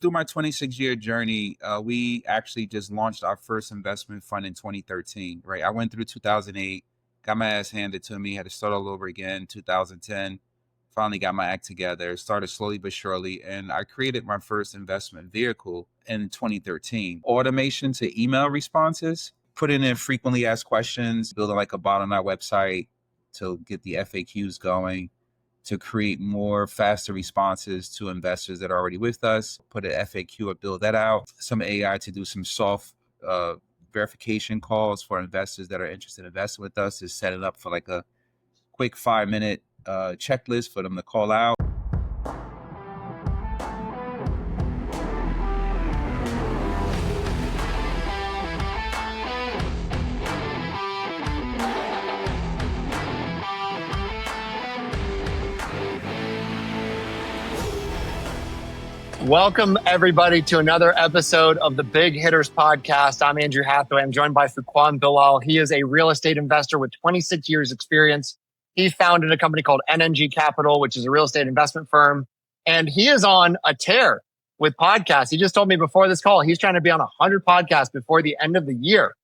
Through my 26-year journey, we actually just launched our first investment fund in 2013, right? I went through 2008, got my ass handed to me, had to start all over again, 2010, finally got my act together, started slowly but surely, and I created my first investment vehicle in 2013. Automation to email responses, putting in frequently asked questions, building like a bot on our website to get the FAQs going, to create more faster responses to investors that are already with us, put an FAQ or build that out, some AI to do some soft verification calls for investors that are interested in investing with us, is set it up for like a quick 5-minute checklist for them to call out. Welcome, everybody, to another episode of the Big Hitters Podcast. I'm Andrew Hathaway. I'm joined by Fuquan Bilal. He is a real estate investor with 26 years experience. He founded a company called NNG Capital, which is a real estate investment firm. And he is on a tear with podcasts. He just told me before this call, he's trying to be on 100 podcasts before the end of the year.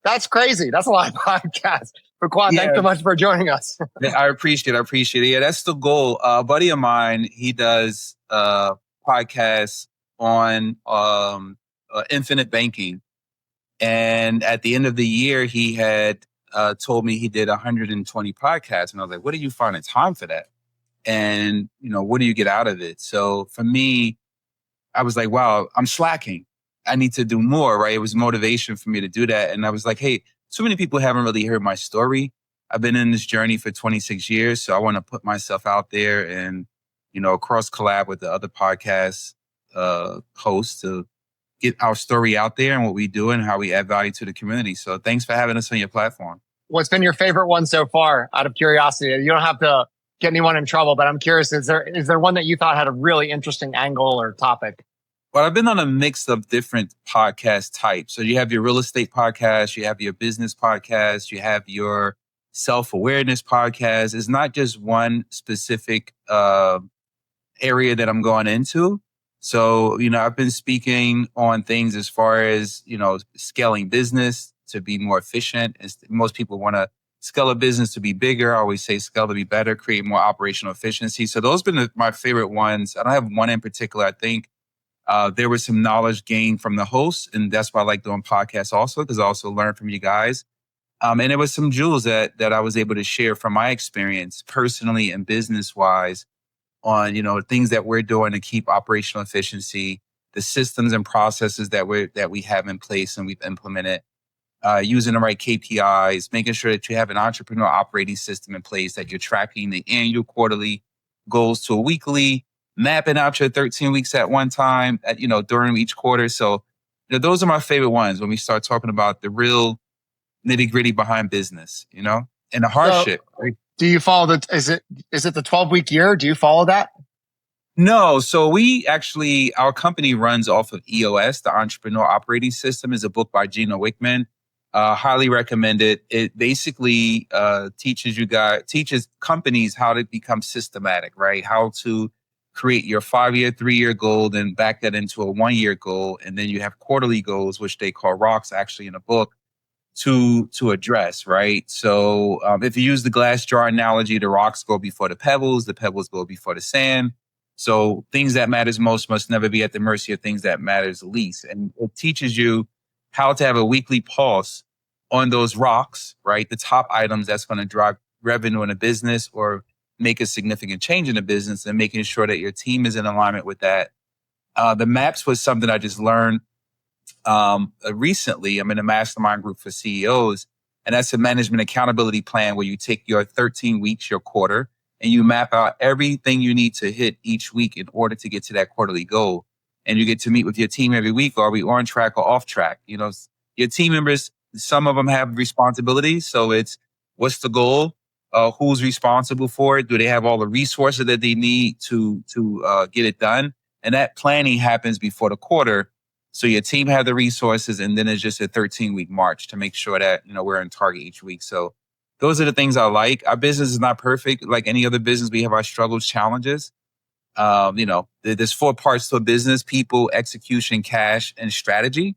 That's crazy. That's a lot of podcasts. Fuquan, thanks so much for joining us. I appreciate it. Yeah, that's the goal. A buddy of mine, he does podcasts on infinite banking. And at the end of the year, he had told me he did 120 podcasts. And I was like, what do you find the time for that? And, what do you get out of it? So for me, I was like, wow, I'm slacking. I need to do more, right? It was motivation for me to do that. And I was like, hey, so many people haven't really heard my story. I've been in this journey for 26 years. So I want to put myself out there and, cross collab with the other podcast hosts to get our story out there and what we do and how we add value to the community. So thanks for having us on your platform. What's been your favorite one so far, out of curiosity? You don't have to get anyone in trouble, but I'm curious, is there one that you thought had a really interesting angle or topic? Well, I've been on a mix of different podcast types. So you have your real estate podcast, you have your business podcast, you have your self-awareness podcast. It's not just one specific area that I'm going into. So, I've been speaking on things as far as, scaling business to be more efficient. Most people want to scale a business to be bigger. I always say scale to be better, create more operational efficiency. So those have been my favorite ones. I don't have one in particular. I think there was some knowledge gained from the hosts, and that's why I like doing podcasts also, because I also learned from you guys. And there was some jewels that I was able to share from my experience personally and business-wise on, things that we're doing to keep operational efficiency, the systems and processes that we have in place and we've implemented, using the right KPIs, making sure that you have an entrepreneur operating system in place, that you're tracking the annual, quarterly goals to a weekly, mapping out your 13 weeks at one time, during each quarter. So, those are my favorite ones when we start talking about the real nitty gritty behind business, and the hardship. So, do you follow is it the 12-week year? Do you follow that? No. So our company runs off of EOS, the Entrepreneur Operating System, is a book by Gino Wickman. Highly recommend it. It basically teaches companies how to become systematic, right? How to create your 5-year, 3-year goal, then back that into a 1-year goal. And then you have quarterly goals, which they call rocks actually in the book, to address, right? So if you use the glass jar analogy, the rocks go before the pebbles go before the sand. So things that matters most must never be at the mercy of things that matters least. And it teaches you how to have a weekly pulse on those rocks, right? The top items that's going to drive revenue in a business or make a significant change in a business, and making sure that your team is in alignment with that. The maps was something I just learned recently. I'm in a mastermind group for CEOs, and that's a management accountability plan where you take your 13 weeks, your quarter, and you map out everything you need to hit each week in order to get to that quarterly goal. And you get to meet with your team every week. Are we on track or off track? Your team members, some of them have responsibilities. So it's, what's the goal? Who's responsible for it? Do they have all the resources that they need to get it done? And that planning happens before the quarter. So your team have the resources, and then it's just a 13-week march to make sure that, we're on target each week. So those are the things I like. Our business is not perfect. Like any other business, we have our struggles, challenges. There's four parts to a business: people, execution, cash, and strategy.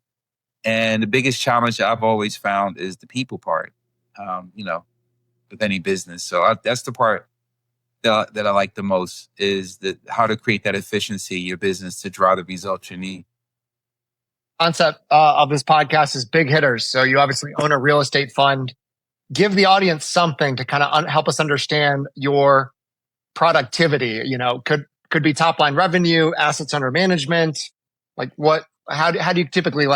And the biggest challenge I've always found is the people part, with any business. So that's the part that I like the most, is how to create that efficiency in your business to drive the results you need. Concept of this podcast is big hitters. So you obviously own a real estate fund. Give the audience something to kind of help us understand your productivity. Could be top line revenue, assets under management. Like how do you typically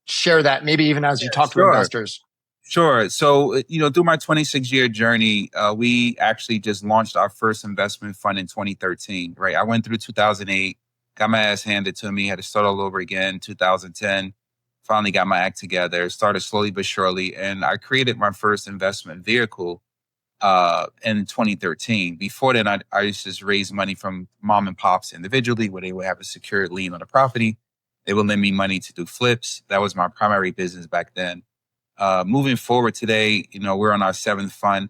share that? Maybe even as you talk to investors. Sure. So, through my 26-year journey, we actually just launched our first investment fund in 2013, right? I went through 2008, got my ass handed to me, had to start all over again, 2010, finally got my act together, started slowly but surely, and I created my first investment vehicle in 2013. Before then, I used to just raise money from mom and pops individually, where they would have a secured lien on a property. They would lend me money to do flips. That was my primary business back then. Moving forward today, we're on our seventh fund.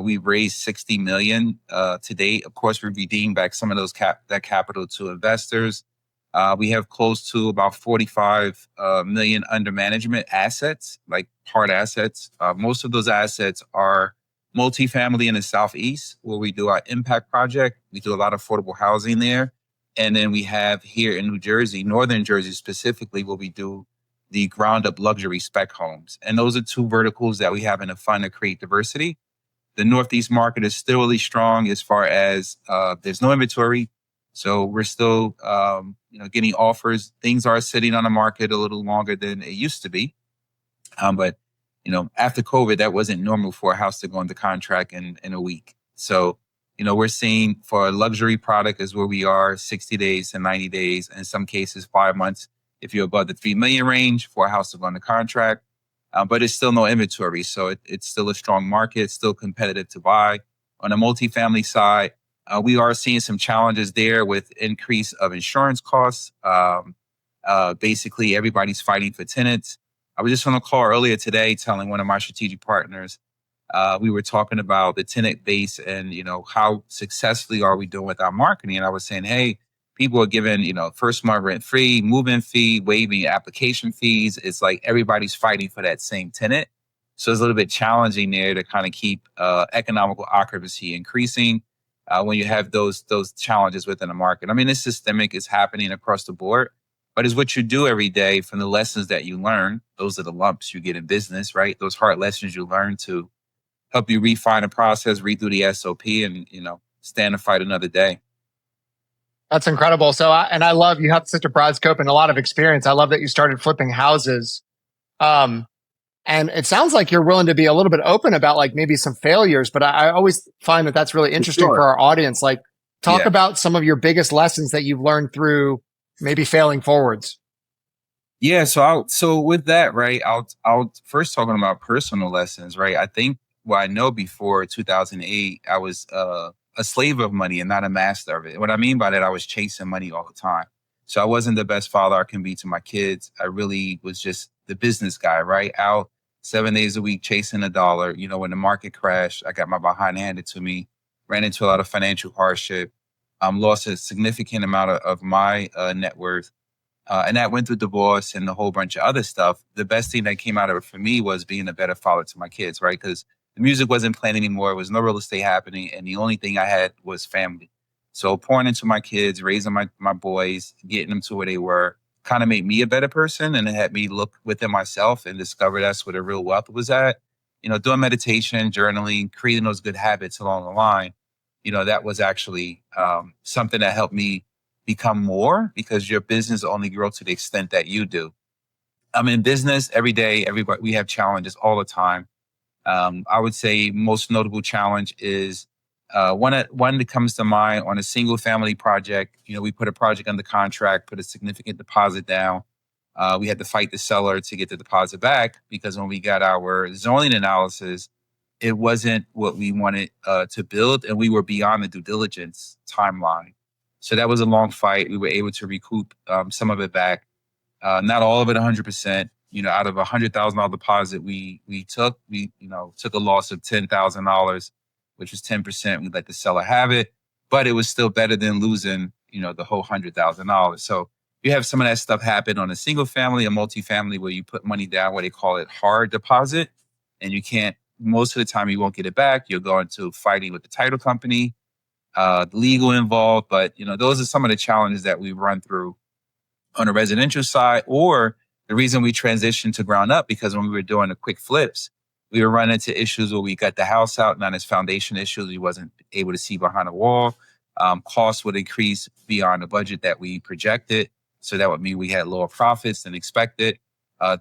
We've raised 60 million to date. Of course, we redeemed back some of that capital to investors. We have close to about 45 million under management assets, like hard assets. Most of those assets are multifamily in the Southeast, where we do our impact project. We do a lot of affordable housing there. And then we have here in New Jersey, Northern Jersey specifically, where we do the ground up luxury spec homes. And those are two verticals that we have in the fund to create diversity. The Northeast market is still really strong as far as there's no inventory. So we're still, getting offers. Things are sitting on the market a little longer than it used to be. But after COVID, that wasn't normal for a house to go into contract in a week. So, we're seeing for a luxury product is where we are 60 days to 90 days, in some cases 5 months. If you're above the 3 million range for a house to go under contract, but it's still no inventory. So it's still a strong market, still competitive to buy. On the multifamily side, we are seeing some challenges there with increase of insurance costs. Basically, everybody's fighting for tenants. I was just on a call earlier today telling one of my strategic partners, we were talking about the tenant base and, how successfully are we doing with our marketing? And I was saying, hey, people are giving, first month rent free, move-in fee, waiving application fees. It's like everybody's fighting for that same tenant. So it's a little bit challenging there to kind of keep economical occupancy increasing when you have those challenges within the market. I mean, it's systemic, it's happening across the board, but it's what you do every day from the lessons that you learn. Those are the lumps you get in business, right? Those hard lessons you learn to help you refine the process, read through the SOP, and, stand and fight another day. That's incredible. So, I love you have such a broad scope and a lot of experience. I love that you started flipping houses. And it sounds like you're willing to be a little bit open about maybe some failures, but I always find that that's really interesting for our audience. Talk about some of your biggest lessons that you've learned through maybe failing forwards. Yeah. So with that, right, I'll first talking about personal lessons, right? I think I know before 2008, I was, a slave of money and not a master of it. What I mean by that, I was chasing money all the time. So I wasn't the best father I can be to my kids. I really was just the business guy, right? Out 7 days a week chasing a dollar. When the market crashed, I got my behind handed to me, ran into a lot of financial hardship, lost a significant amount of my net worth. And that went through divorce and a whole bunch of other stuff. The best thing that came out of it for me was being a better father to my kids, right? Because the music wasn't playing anymore. There was no real estate happening. And the only thing I had was family. So pouring into my kids, raising my boys, getting them to where they were, kind of made me a better person. And it had me look within myself and discover that's where the real wealth was at. Doing meditation, journaling, creating those good habits along the line. That was actually something that helped me become more, because your business only grows to the extent that you do. I'm in business every day. We have challenges all the time. I would say most notable challenge is one that comes to mind on a single family project. We put a project under contract, put a significant deposit down. We had to fight the seller to get the deposit back, because when we got our zoning analysis, it wasn't what we wanted to build, and we were beyond the due diligence timeline. So that was a long fight. We were able to recoup some of it back, not all of it 100%. Out of $100,000 deposit we took a loss of $10,000, which was 10%. We let the seller have it, but it was still better than losing, the whole $100,000. So you have some of that stuff happen on a single family, a multifamily, where you put money down, what they call it hard deposit, and you can't, most of the time you won't get it back. You'll go into fighting with the title company, legal involved. But, those are some of the challenges that we run through on the residential side, or the reason we transitioned to ground up, because when we were doing the quick flips, we were running into issues where we got the house out, not as foundation issues. We wasn't able to see behind the wall. Costs would increase beyond the budget that we projected. So that would mean we had lower profits than expected,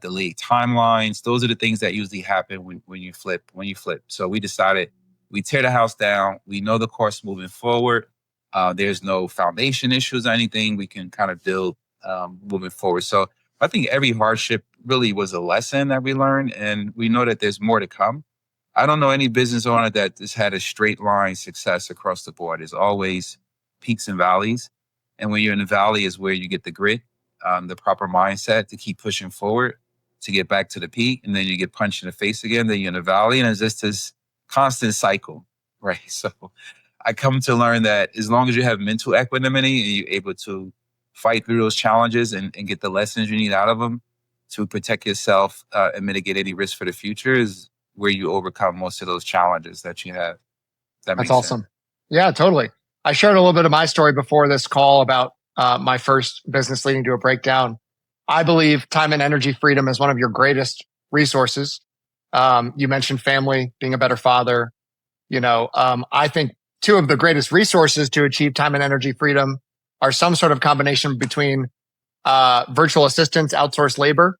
delayed timelines. Those are the things that usually happen when you flip. So we decided we tear the house down. We know the course moving forward. There's no foundation issues or anything. We can kind of build moving forward. So I think every hardship really was a lesson that we learned, and we know that there's more to come. I don't know any business owner that has had a straight line success across the board. There's always peaks and valleys. And when you're in the valley is where you get the grit, the proper mindset to keep pushing forward, to get back to the peak. And then you get punched in the face again, then you're in the valley. And it's just this constant cycle, right? So I come to learn that as long as you have mental equanimity and you're able to fight through those challenges and get the lessons you need out of them to protect yourself and mitigate any risk for the future, is where you overcome most of those challenges that you have. That's awesome. Sense? Yeah, totally. I shared a little bit of my story before this call about my first business leading to a breakdown. I believe time and energy freedom is one of your greatest resources. You mentioned family, being a better father. I think two of the greatest resources to achieve time and energy freedom are some sort of combination between virtual assistants, outsourced labor,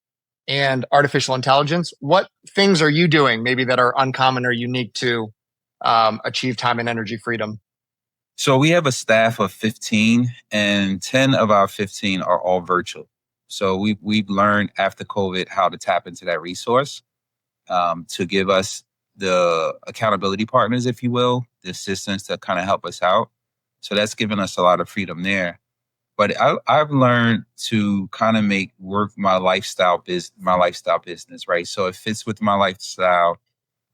and artificial intelligence. What things are you doing maybe that are uncommon or unique to achieve time and energy freedom? So we have a staff of 15, and 10 of our 15 are all virtual. So we've learned after COVID how to tap into that resource to give us the accountability partners, if you will, the assistants that kind of help us out. So that's given us a lot of freedom there. But I've learned to kind of make work my lifestyle business, right? So it fits with my lifestyle.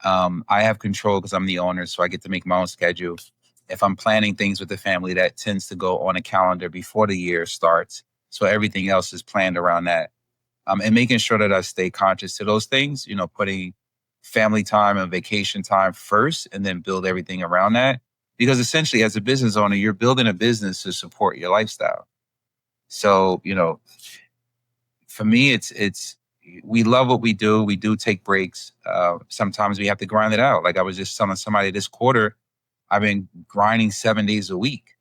I have control because I'm the owner, so I get to make my own schedule. If I'm planning things with the family, that tends to go on a calendar before the year starts. So everything else is planned around that. And making sure that I stay conscious to those things, putting family time and vacation time first, and then build everything around that. Because essentially, as a business owner, you're building a business to support your lifestyle. So, for me, it's we love what we do. We do take breaks. Sometimes we have to grind it out. Like I was just telling somebody this quarter, I've been grinding 7 days a week,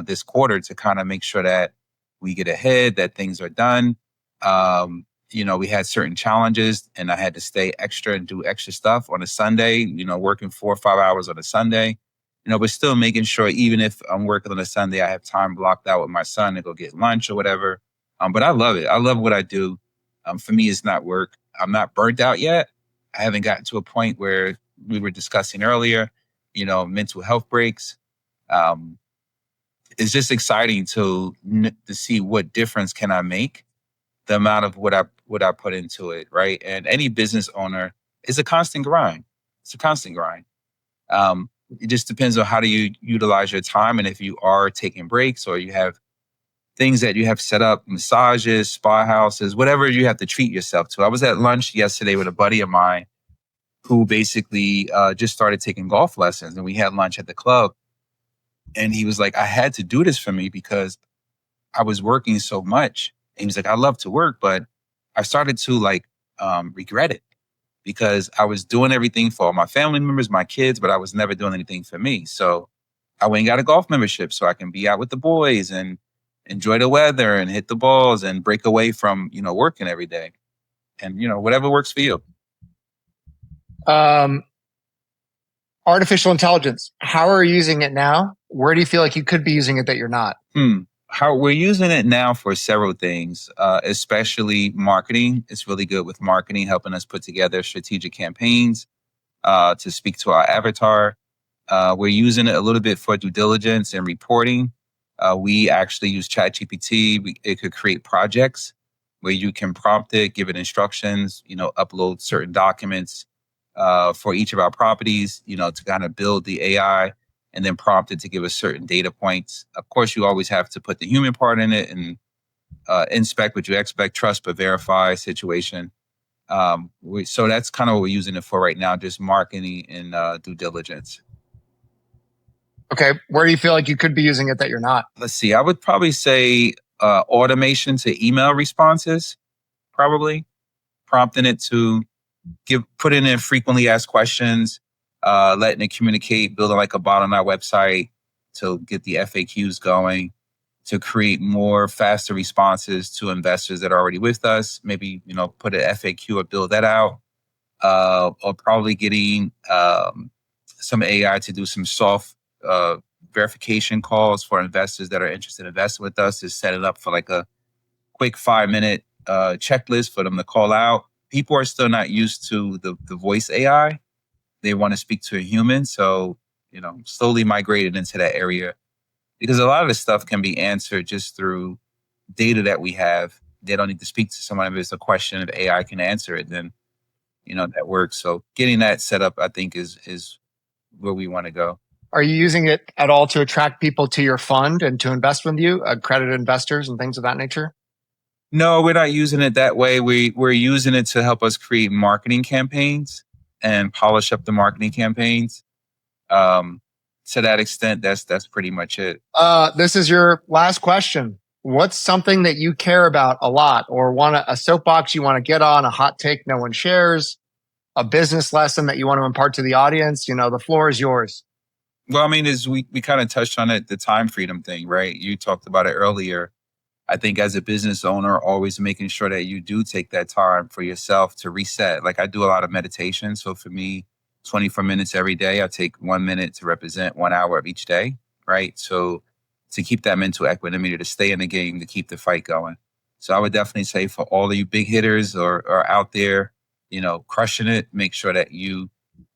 this quarter, to kind of make sure that we get ahead, that things are done. We had certain challenges, and I had to stay extra and do extra stuff on a Sunday, working 4 or 5 hours on a Sunday. But still making sure, even if I'm working on a Sunday, I have time blocked out with my son to go get lunch or whatever. But I love it. I love what I do. For me, it's not work. I'm not burnt out yet. I haven't gotten to a point where we were discussing earlier, mental health breaks. It's just exciting to see what difference can I make, the amount of what I put into it, right? And any business owner, it's a constant grind. It just depends on how do you utilize your time, and if you are taking breaks or you have things that you have set up, massages, spa houses, whatever you have to treat yourself to. I was at lunch yesterday with a buddy of mine who basically just started taking golf lessons, and we had lunch at the club. And he was like, I had to do this for me because I was working so much. And he was like, I love to work, but I started to regret it, because I was doing everything for all my family members, my kids, but I was never doing anything for me. So I went and got a golf membership so I can be out with the boys and enjoy the weather and hit the balls and break away from, working every day. And, whatever works for you. Artificial intelligence, how are you using it now? Where do you feel like you could be using it that you're not? How we're using it now for several things, especially marketing. It's really good with marketing, helping us put together strategic campaigns to speak to our avatar. We're using it a little bit for due diligence and reporting. We actually use ChatGPT. It could create projects where you can prompt it, give it instructions, upload certain documents for each of our properties, to kind of build the AI and then prompt it to give us certain data points. Of course, you always have to put the human part in it and inspect what you expect, trust but verify situation. So that's kind of what we're using it for right now, just marketing and due diligence. Okay. Where do you feel like you could be using it that you're not? Let's see. I would probably say automation to email responses, probably prompting it to putting in frequently asked questions, letting it communicate, building like a bot on our website to get the FAQs going, to create more faster responses to investors that are already with us. Maybe, put an FAQ or build that out, or probably getting some AI to do some soft verification calls for investors that are interested in investing with us, to set it up for like a quick 5-minute checklist for them to call out. People are still not used to the voice AI. They want to speak to a human. So, slowly migrated into that area, because a lot of this stuff can be answered just through data that we have. They don't need to speak to someone. If it's a question, if AI can answer it, then, that works. So getting that set up, I think, is where we want to go. Are you using it at all to attract people to your fund and to invest with you, accredited investors and things of that nature? No, we're not using it that way. We're using it to help us create marketing campaigns and polish up the marketing campaigns. To that extent, that's pretty much it. This is your last question. What's something that you care about a lot, or a soapbox you want to get on, a hot take no one shares, a business lesson that you want to impart to the audience? The floor is yours. Well, I mean, we kind of touched on it, the time freedom thing, right? You talked about it earlier. I think as a business owner, always making sure that you do take that time for yourself to reset. Like, I do a lot of meditation. So for me, 24 minutes every day, I take 1 minute to represent 1 hour of each day, right? So to keep that mental equanimity, to stay in the game, to keep the fight going. So I would definitely say, for all of you big hitters or out there, crushing it, make sure that you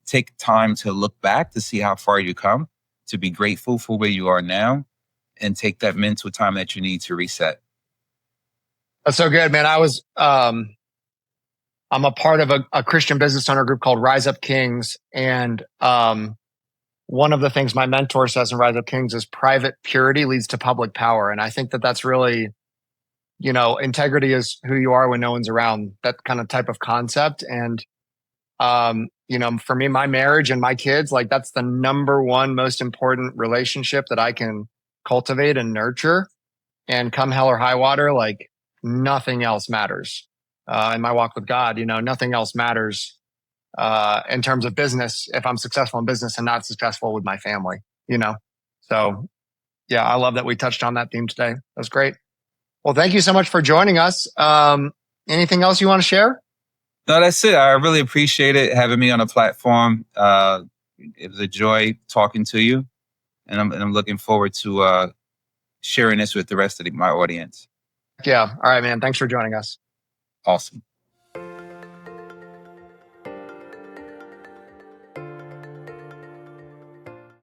take time to look back to see how far you come, to be grateful for where you are now, and take that mental time that you need to reset. That's so good, man. I'm a part of a Christian business owner group called Rise Up Kings. And one of the things my mentor says in Rise Up Kings is private purity leads to public power. And I think that that's really, integrity is who you are when no one's around, that kind of type of concept. And, for me, my marriage and my kids, like, that's the number one most important relationship that I can cultivate and nurture. And come hell or high water, like, nothing else matters. In my walk with God, nothing else matters in terms of business if I'm successful in business and not successful with my family, So, yeah, I love that we touched on that theme today. That's great. Well, thank you so much for joining us. Anything else you want to share? No, that's it. I really appreciate it, having me on a platform. It was a joy talking to you, and I'm looking forward to sharing this with the rest of my audience. Yeah. All right, man. Thanks for joining us. Awesome.